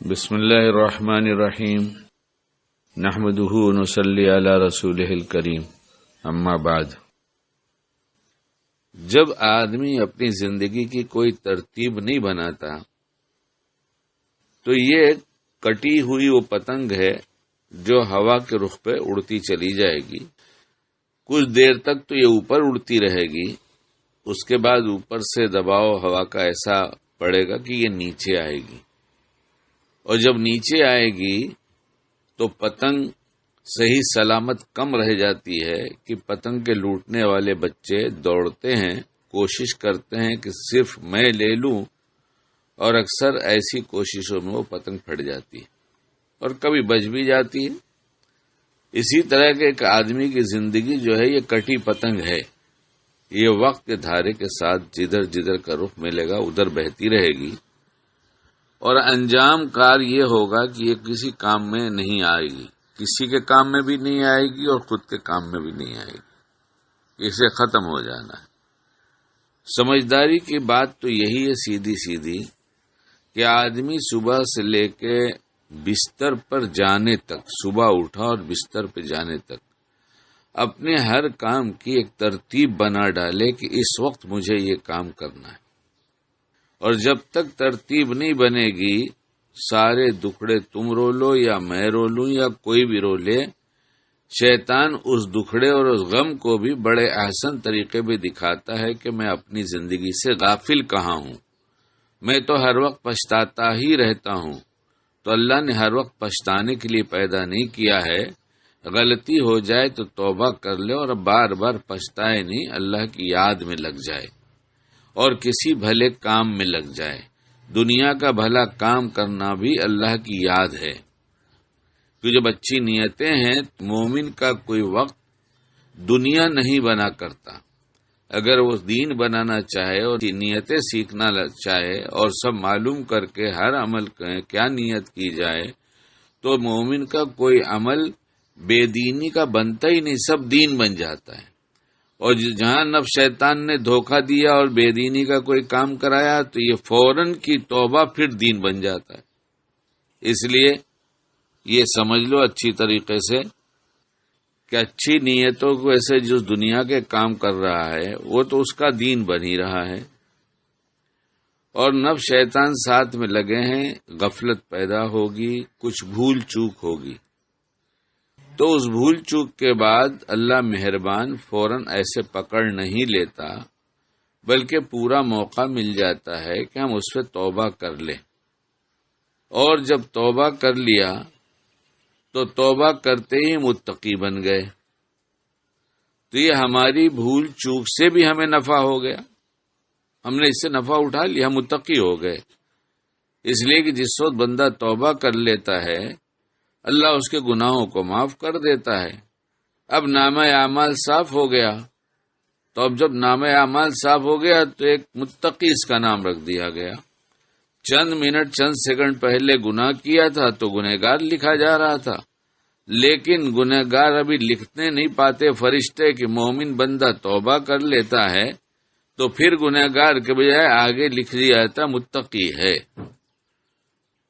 بسم اللہ الرحمن الرحیم نحمدہ ونصلی علی رسولہ الکریم اما بعد۔ جب آدمی اپنی زندگی کی کوئی ترتیب نہیں بناتا تو یہ کٹی ہوئی وہ پتنگ ہے جو ہوا کے رخ پہ اڑتی چلی جائے گی۔ کچھ دیر تک تو یہ اوپر اڑتی رہے گی، اس کے بعد اوپر سے دباؤ ہوا کا ایسا پڑے گا کہ یہ نیچے آئے گی، اور جب نیچے آئے گی تو پتنگ صحیح سلامت کم رہ جاتی ہے کہ پتنگ کے لوٹنے والے بچے دوڑتے ہیں، کوشش کرتے ہیں کہ صرف میں لے لوں، اور اکثر ایسی کوششوں میں وہ پتنگ پھٹ جاتی ہے اور کبھی بچ بھی جاتی ہے۔ اسی طرح کے ایک آدمی کی زندگی جو ہے یہ کٹی پتنگ ہے، یہ وقت کے دھارے کے ساتھ جدھر جدھر کا رخ ملے گا ادھر بہتی رہے گی، اور انجام کار یہ ہوگا کہ یہ کسی کام میں نہیں آئے گی، کسی کے کام میں بھی نہیں آئے گی اور خود کے کام میں بھی نہیں آئے گی، اسے ختم ہو جانا ہے۔ سمجھداری کی بات تو یہی ہے سیدھی سیدھی کہ آدمی صبح سے لے کے بستر پر جانے تک، صبح اٹھا اور بستر پہ جانے تک اپنے ہر کام کی ایک ترتیب بنا ڈالے کہ اس وقت مجھے یہ کام کرنا ہے، اور جب تک ترتیب نہیں بنے گی سارے دکھڑے تم رو لو یا میں رو لوں یا کوئی بھی رو لے، شیطان اس دکھڑے اور اس غم کو بھی بڑے احسن طریقے میں دکھاتا ہے کہ میں اپنی زندگی سے غافل کہاں ہوں، میں تو ہر وقت پچھتاتا ہی رہتا ہوں۔ تو اللہ نے ہر وقت پچھتانے کے لیے پیدا نہیں کیا ہے، غلطی ہو جائے تو توبہ کر لے اور بار بار پچھتائے نہیں، اللہ کی یاد میں لگ جائے اور کسی بھلے کام میں لگ جائے۔ دنیا کا بھلا کام کرنا بھی اللہ کی یاد ہے، کہ جب اچھی نیتیں ہیں مومن کا کوئی وقت دنیا نہیں بنا کرتا۔ اگر وہ دین بنانا چاہے اور نیتیں سیکھنا چاہے اور سب معلوم کر کے ہر عمل کیا نیت کی جائے تو مومن کا کوئی عمل بے دینی کا بنتا ہی نہیں، سب دین بن جاتا ہے۔ اور جہاں نفس شیطان نے دھوکہ دیا اور بے دینی کا کوئی کام کرایا تو یہ فوراً کی توبہ پھر دین بن جاتا ہے۔ اس لیے یہ سمجھ لو اچھی طریقے سے کہ اچھی نیتوں کو ایسے جو دنیا کے کام کر رہا ہے وہ تو اس کا دین بن ہی رہا ہے، اور نفس شیطان ساتھ میں لگے ہیں، غفلت پیدا ہوگی، کچھ بھول چوک ہوگی، تو اس بھول چوک کے بعد اللہ مہربان فوراً ایسے پکڑ نہیں لیتا، بلکہ پورا موقع مل جاتا ہے کہ ہم اس پہ توبہ کر لیں، اور جب توبہ کر لیا تو توبہ کرتے ہی متقی بن گئے، تو یہ ہماری بھول چوک سے بھی ہمیں نفع ہو گیا، ہم نے اس سے نفع اٹھا لیا، ہم متقی ہو گئے۔ اس لیے کہ جس وقت بندہ توبہ کر لیتا ہے اللہ اس کے گناہوں کو معاف کر دیتا ہے۔ اب نامہ اعمال صاف ہو گیا، تو اب جب نامہ اعمال صاف ہو گیا تو ایک متقی اس کا نام رکھ دیا گیا۔ چند منٹ چند سیکنڈ پہلے گناہ کیا تھا تو گنہگار لکھا جا رہا تھا، لیکن گنہگار ابھی لکھنے نہیں پاتے فرشتے کہ مومن بندہ توبہ کر لیتا ہے تو پھر گنہگار کے بجائے آگے لکھ دیا جاتا متقی ہے۔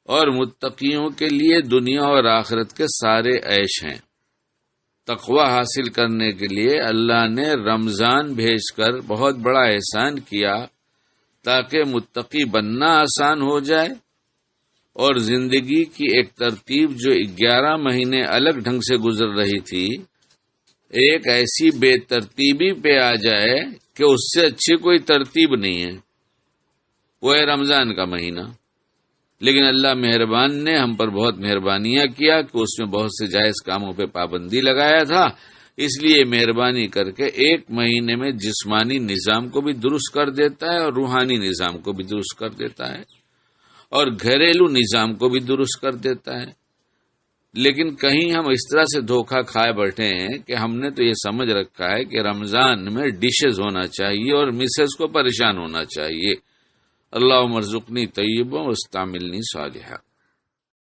اور متقیوں کے لیے دنیا اور آخرت کے سارے عیش ہیں۔ تقوی حاصل کرنے کے لیے اللہ نے رمضان بھیج کر بہت بڑا احسان کیا تاکہ متقی بننا آسان ہو جائے، اور زندگی کی ایک ترتیب جو 11 مہینے الگ ڈھنگ سے گزر رہی تھی ایک ایسی بے ترتیبی پہ آ جائے کہ اس سے اچھی کوئی ترتیب نہیں ہے، وہ ہے رمضان کا مہینہ۔ لیکن اللہ مہربان نے ہم پر بہت مہربانیاں کیا کہ اس میں بہت سے جائز کاموں پہ پابندی لگایا تھا، اس لیے مہربانی کر کے ایک مہینے میں جسمانی نظام کو بھی درست کر دیتا ہے اور روحانی نظام کو بھی درست کر دیتا ہے اور گھریلو نظام کو بھی درست کر دیتا ہے۔ لیکن کہیں ہم اس طرح سے دھوکہ کھائے بیٹھے ہیں کہ ہم نے تو یہ سمجھ رکھا ہے کہ رمضان میں ڈشز ہونا چاہیے اور مسز کو پریشان ہونا چاہیے۔ اللہم ارزقنی طیبا واستعملنی صالحا۔